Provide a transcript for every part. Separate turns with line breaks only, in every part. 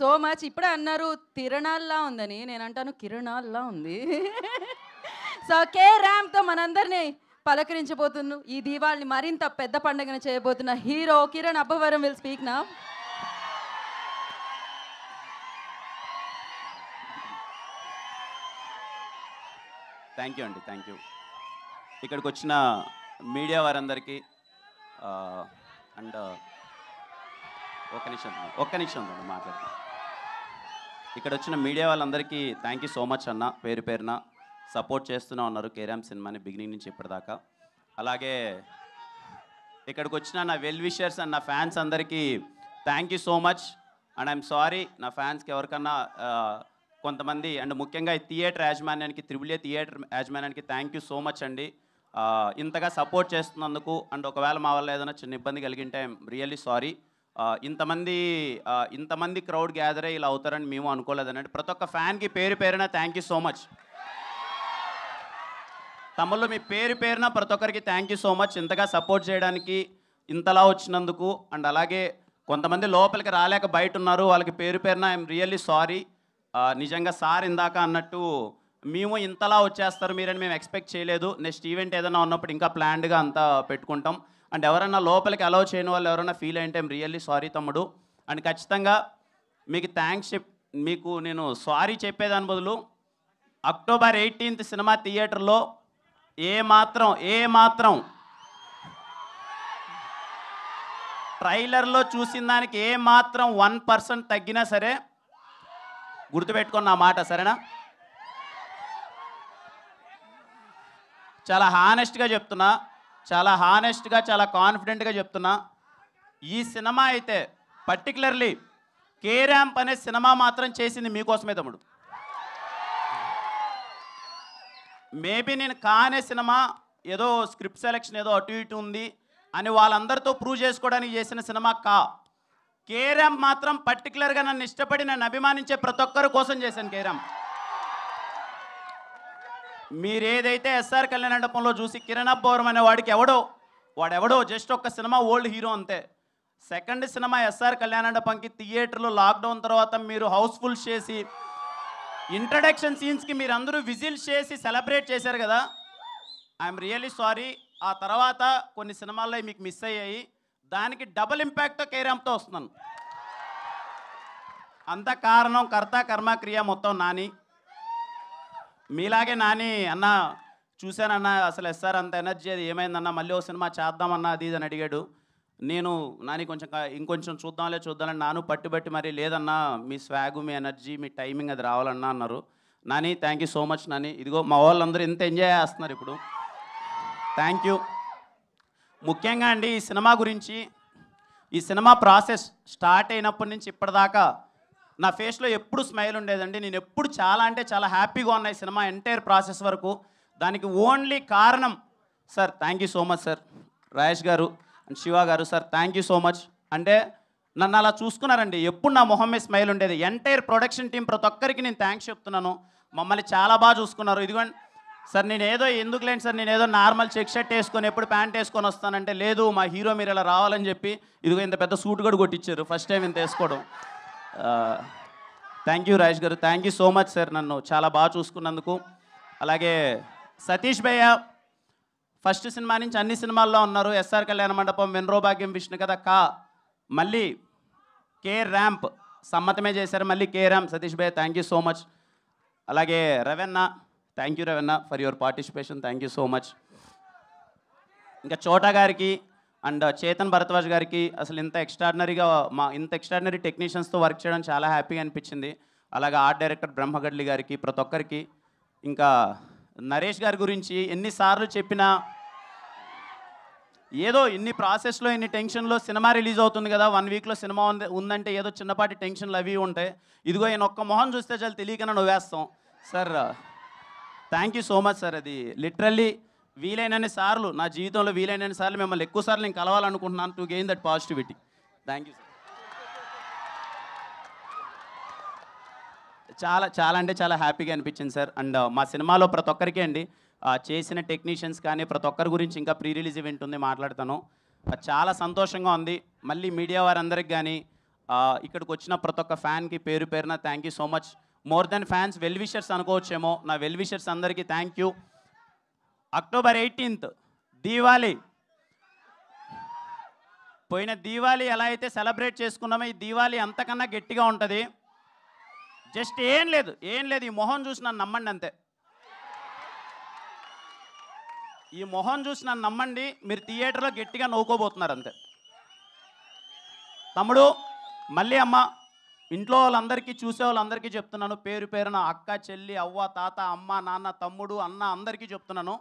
So much. ఇప్పుడే అన్నారు తిరణాల్లా ఉందని, నేను అంటాను కిరణాల్లా ఉంది. సో కే ర్యాంప్తో మనందరినీ పలకరించబోతున్నాను. ఈ దీవాళిని మరింత పెద్ద పండుగను చేయబోతున్న hero Kiran Abbavaram will speak now.
Thank you అండి, థ్యాంక్ యూ. ఇక్కడికి వచ్చిన మీడియా వారందరికీ అండ్ ఒక్క నిమిషం మాట్లాడతాను. ఇక్కడ వచ్చిన మీడియా వాళ్ళందరికీ థ్యాంక్ యూ సో మచ్ అన్న. పేరు పేరున సపోర్ట్ చేస్తూనే ఉన్నారు కేరామ్ సినిమాని బిగినింగ్ నుంచి ఇప్పటిదాకా. అలాగే ఇక్కడికి వచ్చిన నా వెల్ విషర్స్ అండ్ నా ఫ్యాన్స్ అందరికీ thank you so much. And I'm sorry నా ఫ్యాన్స్కి ఎవరికన్నా కొంతమంది అండ్ ముఖ్యంగా ఈ థియేటర్ యాజమాన్యానికి, త్రిబుల్ ఏ థియేటర్ యాజమాన్యానికి థ్యాంక్ యూ సో మచ్ అండి. ఇంతగా సపోర్ట్ చేస్తున్నందుకు. అండ్ ఒకవేళ మా వల్ల ఏదైనా చిన్న ఇబ్బంది కలిగింటే ఐఎమ్ రియల్లీ సారీ. ఇంతమంది క్రౌడ్ గ్యాదర్ అయ్యి ఇలా అవుతారని మేము అనుకోలేదనండి. ప్రతి ఒక్క ఫ్యాన్కి పేరు పేరున థ్యాంక్ యూ సో మచ్. తమ్ముళ్ళు మీ పేరు పేరున ప్రతి ఒక్కరికి థ్యాంక్ యూ సో మచ్ ఇంతగా సపోర్ట్ చేయడానికి, ఇంతలా వచ్చినందుకు. అండ్ అలాగే కొంతమంది లోపలికి రాలేక బయట ఉన్నారు, వాళ్ళకి పేరు పేరున ఐఎమ్ రియల్లీ సారీ. నిజంగా సార్ ఇందాక అన్నట్టు మేము ఇంతలా వచ్చేస్తారు మీరని మేము ఎక్స్పెక్ట్ చేయలేదు. నెక్స్ట్ ఈవెంట్ ఏదైనా ఉన్నప్పుడు ఇంకా ప్లాన్డ్గా అంతా పెట్టుకుంటాం. అండ్ ఎవరైనా లోపలికి అలౌ చేయని వాళ్ళు ఎవరైనా ఫీల్ అయింటే ఐఎమ్ రియల్లీ సారీ తమ్ముడు. అండ్ ఖచ్చితంగా మీకు మీకు నేను సారీ చెప్పేదాని బదులు అక్టోబర్ 18th సినిమా థియేటర్లో ఏ మాత్రం ట్రైలర్లో చూసిన దానికి ఏ మాత్రం 1% తగ్గినా సరే గుర్తుపెట్టుకున్న నా మాట, సరేనా? చాలా హానెస్ట్గా చెప్తున్నా, చాలా కాన్ఫిడెంట్గా చెప్తున్నా. ఈ సినిమా అయితే పర్టికులర్లీ కే ర్యాంప్ అనే సినిమా మాత్రం చేసింది మీకోసమే తమ్ముడు. మేబీ నేను కానే సినిమా ఏదో స్క్రిప్ట్ సెలెక్షన్ ఏదో అటు ఇటు ఉంది అని వాళ్ళందరితో ప్రూవ్ చేసుకోవడానికి చేసిన సినిమా కే ర్యాంప్ మాత్రం పర్టికులర్గా నన్ను ఇష్టపడి నన్ను అభిమానించే ప్రతి ఒక్కరి కోసం చేశాను కే ర్యాంప్. మీరు ఏదైతే ఎస్ఆర్ కళ్యాణ మండపంలో చూసి కిరణ్ అబ్బవరం అనే వాడెవడో జస్ట్ ఒక్క సినిమా ఓల్డ్ హీరో అంతే. సెకండ్ సినిమా ఎస్ఆర్ కళ్యాణ మండపంకి థియేటర్లో లాక్డౌన్ తర్వాత మీరు హౌస్ఫుల్ చేసి ఇంట్రడక్షన్ సీన్స్కి మీరు అందరూ విజిల్స్ చేసి సెలబ్రేట్ చేశారు కదా, ఐఎమ్ రియల్లీ సారీ. ఆ తర్వాత కొన్ని సినిమాల్లో మీకు మిస్ అయ్యాయి, దానికి డబుల్ ఇంపాక్ట్తో కే ర్యాంప్తో వస్తున్నాను. అంత కారణం కర్త కర్మ క్రియ మొత్తం నాని. మీలాగే నాని అన్న చూశానన్నా అసలు ఎస్ఆర్ అంత ఎనర్జీ అది ఏమైందన్నా, మళ్ళీ ఓ సినిమా చేద్దామన్నా అది ఇది అని అడిగాడు. నేను నాని ఇంకొంచెం చూద్దామని నాను పట్టుబట్టి మరి లేదన్నా మీ స్వాగు మీ ఎనర్జీ మీ టైమింగ్ అది రావాలన్నా అన్నారు. Nani thank you so much Nani. ఇదిగో మా వాళ్ళందరూ ఇంత ఎంజాయ్ చేస్తున్నారు ఇప్పుడు, థ్యాంక్ యూ. ముఖ్యంగా అండి ఈ సినిమా గురించి, ఈ సినిమా ప్రాసెస్ స్టార్ట్ అయినప్పటి నుంచి ఇప్పటిదాకా నా ఫేస్లో ఎప్పుడు స్మైల్ ఉండేదండి. నేను ఎప్పుడు చాలా హ్యాపీగా ఉన్నాయి సినిమా ఎంటైర్ ప్రాసెస్ వరకు. దానికి ఓన్లీ కారణం sir, thank you so much sir, Rajesh గారు అండ్ శివ గారు sir, thank you so much. అంటే నన్ను అలా చూసుకున్నారండి, ఎప్పుడు నా మొహం మీద స్మైల్ ఉండేది. ఎంటైర్ ప్రొడక్షన్ టీం ప్రతి ఒక్కరికి నేను థ్యాంక్స్ చెప్తున్నాను, మమ్మల్ని చాలా బాగా చూసుకున్నారు. ఇదిగోండి సార్, ఎందుకులేండి సార్, నేను ఏదో నార్మల్ చెక్ షర్ట్ వేసుకొని ఎప్పుడు ప్యాంట్ వేసుకొని వస్తానంటే, లేదు మా హీరో మీరు ఇలా రావాలని చెప్పి ఇదిగో ఇంత పెద్ద సూట్ కూడా కొట్టించారు ఫస్ట్ టైం ఇంత వేసుకోవడం. థ్యాంక్ యూ రాజేష్ గారు, thank you so much sir, నన్ను చాలా బాగా చూసుకున్నందుకు. అలాగే సతీష్ భయ్య ఫస్ట్ సినిమా నుంచి అన్ని సినిమాల్లో ఉన్నారు. ఎస్ఆర్ కళ్యాణ మండపం, వెన్రో భాగ్యం, విష్ణు కథ మళ్ళీ కే ర్యాంప్ సమ్మతమే చేశారు, మళ్ళీ కే ర్యాంప్. సతీష్ భయ్య థ్యాంక్ యూ సో మచ్. అలాగే రవెన్న, థ్యాంక్ యూ రవెన్న for your participation, thank you so much. ఇంకా చోటా గారికి అండ్ చేతన్ భరద్వాజ్ గారికి అసలు ఇంత ఎక్స్ట్రాడినరీ టెక్నీషియన్స్తో వర్క్ చేయడం చాలా హ్యాపీగా అనిపించింది. అలాగే ఆర్ట్ డైరెక్టర్ బ్రహ్మగడ్లి గారికి, ప్రతి ఒక్కరికి. ఇంకా నరేష్ గారి గురించి ఎన్నిసార్లు చెప్పినా ఏదో ఇన్ని ప్రాసెస్లో ఇన్ని టెన్షన్లో సినిమా రిలీజ్ అవుతుంది కదా, 1 వీక్లో సినిమా ఉందంటే ఏదో చిన్నపాటి టెన్షన్లు అవి ఉంటాయి. ఇదిగో ఈయన ఒక్క మొహం చూస్తే చాలా తెలియకనే నవ్వేస్తాం sir. Thank you so much sir. అది లిటరల్లీ వీలైనన్ని సార్లు నా జీవితంలో వీలైనన్ని సార్లు మిమ్మల్ని ఎక్కువ సార్లు నేను కలవాలనుకుంటున్నాను to gain that positivity. Thank you sir. చాలా హ్యాపీగా అనిపించింది సార్. అండ్ మా సినిమాలో ప్రతి ఒక్కరికి అండి చేసిన టెక్నీషియన్స్ కానీ ప్రతి ఒక్కరి గురించి ఇంకా ప్రీ రిలీజ్ ఈవెంట్ ఉంది, మాట్లాడతాను. చాలా సంతోషంగా ఉంది. మళ్ళీ మీడియా వారందరికి కానీ ఇక్కడికి వచ్చిన ప్రతి ఒక్క ఫ్యాన్కి పేరు పేరున thank you so much. More than fans, well wishers అనుకోవచ్చేమో. నా వెల్ విషర్స్ అందరికీ thank you. October 18th Diwali. పోయిన దీవాలి ఎలా అయితే సెలబ్రేట్ చేసుకున్నామో, ఈ దీవాలి అంతకన్నా గట్టిగా ఉంటుంది. జస్ట్ ఏం లేదు ఈ మొహం చూసి నన్ను నమ్మండి అంతే. ఈ మొహం చూసి నన్ను నమ్మండి, మీరు థియేటర్లో గట్టిగా నవ్వుకోబోతున్నారు అంతే. తమ్ముడు మళ్ళీ అమ్మ, ఇంట్లో వాళ్ళందరికీ, చూసే వాళ్ళందరికీ చెప్తున్నాను, పేరు పేరున అక్క, చెల్లి, అవ్వ, తాత, అమ్మ, నాన్న, తమ్ముడు, అన్న అందరికీ చెప్తున్నాను,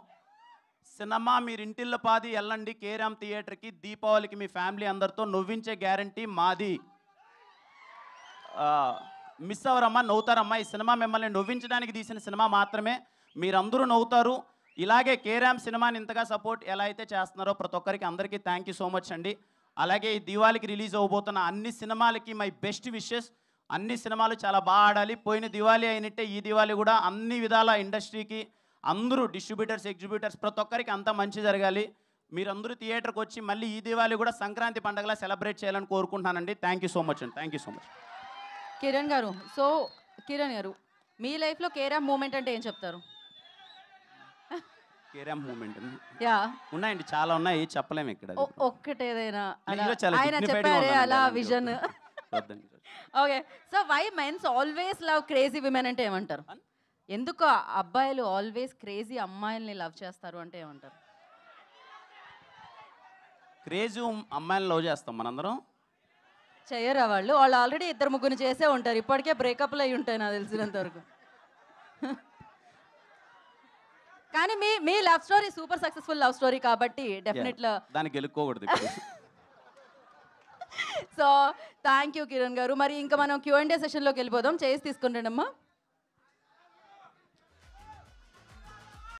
సినిమా మీరు ఇంటిల్లో పాది వెళ్ళండి కేరామ్ థియేటర్కి. దీపావళికి మీ ఫ్యామిలీ అందరితో నవ్వించే గ్యారంటీ మాది. మిస్ అవ్వరమ్మా, నవ్వుతారమ్మా. ఈ సినిమా మిమ్మల్ని నవ్వించడానికి తీసిన సినిమా మాత్రమే. మీరందరూ నవ్వుతారు. ఇలాగే కేరామ్ సినిమాని ఇంతగా సపోర్ట్ ఎలా అయితే చేస్తున్నారో ప్రతి ఒక్కరికి అందరికీ థ్యాంక్ యూ సో మచ్ అండి. అలాగే ఈ దివాళికి రిలీజ్ అవ్వబోతున్న అన్ని సినిమాలకి మై బెస్ట్ విషెస్. అన్ని సినిమాలు చాలా బాగా ఆడాలి. పోయిన దివాళీ అయినట్టే ఈ దివాళీ కూడా అన్ని విధాల ఇండస్ట్రీకి, అందరూ డిస్ట్రిబ్యూటర్స్, ఎగ్జిబ్యూటర్స్, ప్రతి ఒక్కరికి అంతా మంచి జరగాలి. మీరందరూ థియేటర్కి వచ్చి మళ్ళీ ఈ దివాళీ కూడా సంక్రాంతి పండుగలా సెలబ్రేట్ చేయాలని కోరుకుంటున్నానండి. థ్యాంక్ యూ సో మచ్ అండి. Thank you so much.
Kiran గారు, సో కిరణ్ గారు, మీ లైఫ్లో కేరామ్ మూమెంట్ అంటే ఏం చెప్తారు?
కేరామ్ మూమెంట్
యా
ఉన్నాయండి, చాలా ఉన్నాయి, చెప్పలేము ఇక్కడ.
ఒక్కటేదైనా
చాలా
ఆయన చెప్పారే అలా vision. Okay, so why mens always love crazy women అంటే ఏమంటారు? ఎందుకు అబ్బాయిలు ఆల్వేస్ క్రేజీ అమ్మాయిల్ని లవ్ చేస్తారు అంటే ఏమంటారు?
క్రేజీ అమ్మాయిని లవ్ చేస్తాం మనందరం.
చెయ్యరా వాళ్ళు ఆల్రెడీ 2-3 చేసే ఉంటారు. ఇప్పటికే బ్రేకప్లు అయి ఉంటాయి నాకు తెలిసినంత వరకు. కానీ మీ love story super successful love story కాబట్టి డెఫినెట్గా
దాన్ని గెలుక్కోకూడదు.
సో థ్యాంక్ యూ కిరణ్ గారు. మరి ఇంకా మనం Q&A సెషన్లోకి వెళ్ళిపోదాం. చేసి తీసుకుంటాడమ్మా.